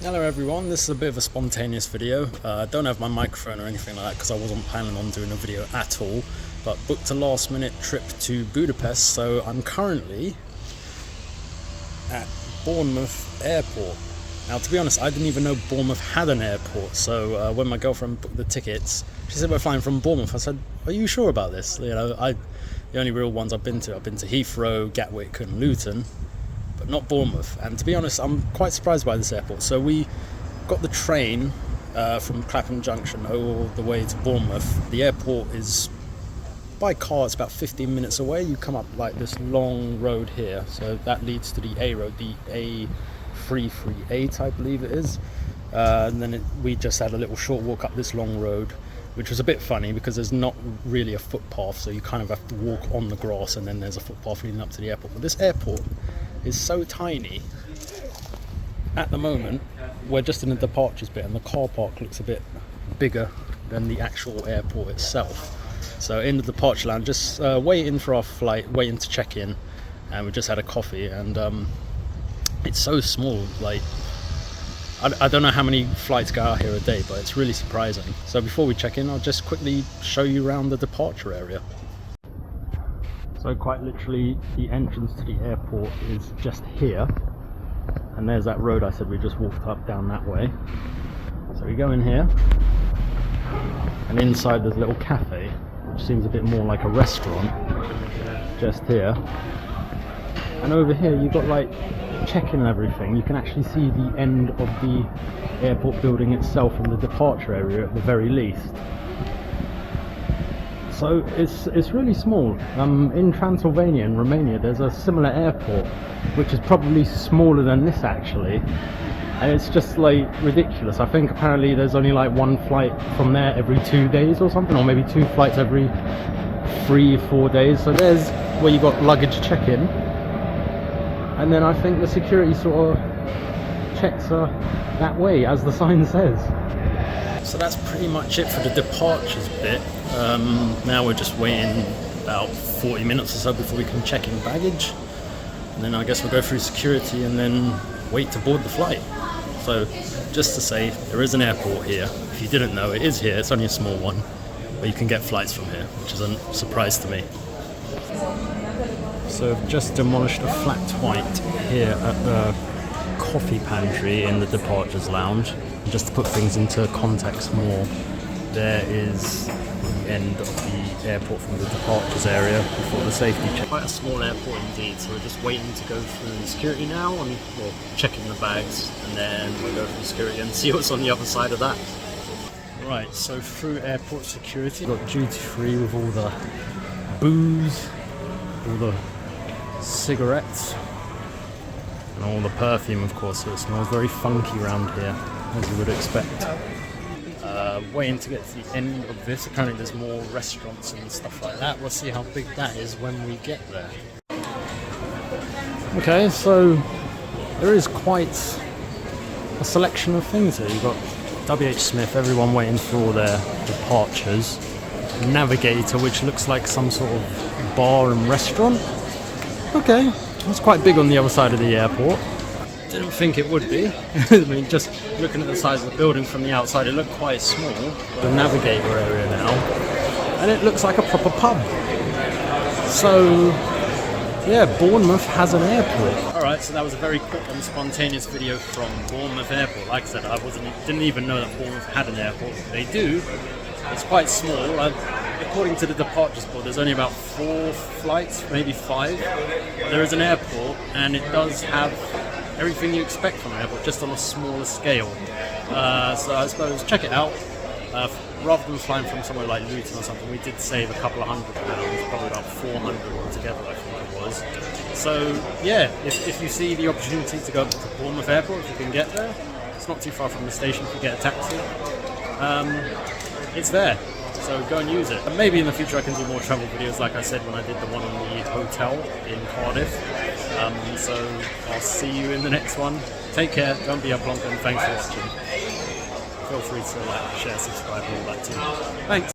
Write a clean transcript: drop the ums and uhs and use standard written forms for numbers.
Hello everyone, this is a bit of a spontaneous video. I don't have my microphone or anything like that because I wasn't planning on doing a video at all, but booked a last minute trip to Budapest, so I'm currently at Bournemouth airport. Now, to be honest, I didn't even know Bournemouth had an airport, so when my girlfriend booked the tickets, she said we're flying from Bournemouth. I said, are you sure about this? The only real ones I've been to Heathrow, Gatwick and Luton, but not Bournemouth. And to be honest, I'm quite surprised by this airport. So we got the train from Clapham Junction all the way to Bournemouth. The airport is, by car, it's about 15 minutes away. You come up like this long road here, so that leads to the A road, the A338 I believe it is, and then we just had a little short walk up this long road, which was a bit funny because there's not really a footpath, so you kind of have to walk on the grass and then there's a footpath leading up to the airport. But this airport is so tiny. At the moment we're just in the departures bit and the car park looks a bit bigger than the actual airport itself. So in the departure lounge, just waiting for our flight, waiting to check in, and we just had a coffee, and it's so small. Like I don't know how many flights go out here a day, but it's really surprising. So before we check in, I'll just quickly show you around the departure area. So quite literally, the entrance to the airport is just here, and there's that road I said we just walked up down that way. So we go in here, and inside there's a little cafe, which seems a bit more like a restaurant, just here. And over here you've got like check-in and everything. You can actually see the end of the airport building itself from the departure area at the very least. So it's really small. In Transylvania in Romania there's a similar airport which is probably smaller than this actually, and it's just like ridiculous. I think apparently there's only like one flight from there every 2 days or something, or maybe 2 flights every 3 or 4 days. So there's where you got luggage check-in, and then I think the security sort of checks that way, as the sign says. So that's pretty much it for the departures bit. Now we're just waiting about 40 minutes or so before we can check in baggage, and then I guess we'll go through security and then wait to board the flight. So just to say, there is an airport here. If you didn't know, it is here. It's only a small one, but you can get flights from here, which is a surprise to me. So I've just demolished a flat white here at the coffee pantry in the departures lounge. And just to put things into context more, there is the end of the airport from the departures area before the safety check. Quite a small airport indeed, so we're just waiting to go through security now, and we'll check in the bags, and then we'll go through security and see what's on the other side of that. Right, so through airport security, we've got duty free with all the booze, all the cigarettes, and all the perfume, of course, so it smells very funky around here, as you would expect. Waiting to get to the end of this. Apparently there's more restaurants and stuff like that. We'll see how big that is when we get there. Okay, so there is quite a selection of things here. You've got WH Smith, everyone waiting for all their departures. Navigator, which looks like some sort of bar and restaurant. Okay, that's quite big on the other side of the airport. Didn't think it would be. I mean, just looking at the size of the building from the outside, it looked quite small. The Navigator area now, and it looks like a proper pub. So yeah, Bournemouth has an airport. Alright, so that was a very quick and spontaneous video from Bournemouth Airport. Like I said, didn't even know that Bournemouth had an airport. They do. It's quite small. According to the departures board, there's only about 4 flights, maybe 5. There is an airport, and it does have everything you expect from an airport, just on a smaller scale. So I suppose check it out. Rather than flying from somewhere like Luton or something, we did save a couple of £100, probably about 400 altogether, I think it was. So yeah, if you see the opportunity to go to Bournemouth Airport, if you can get there, it's not too far from the station if you get a taxi. It's there, so go and use it. And maybe in the future I can do more travel videos, like I said when I did the one on the hotel in Cardiff. So I'll see you in the next one. Take care, don't be a plonk, and thanks for watching. Feel free to like, share, subscribe, and all that too. Thanks.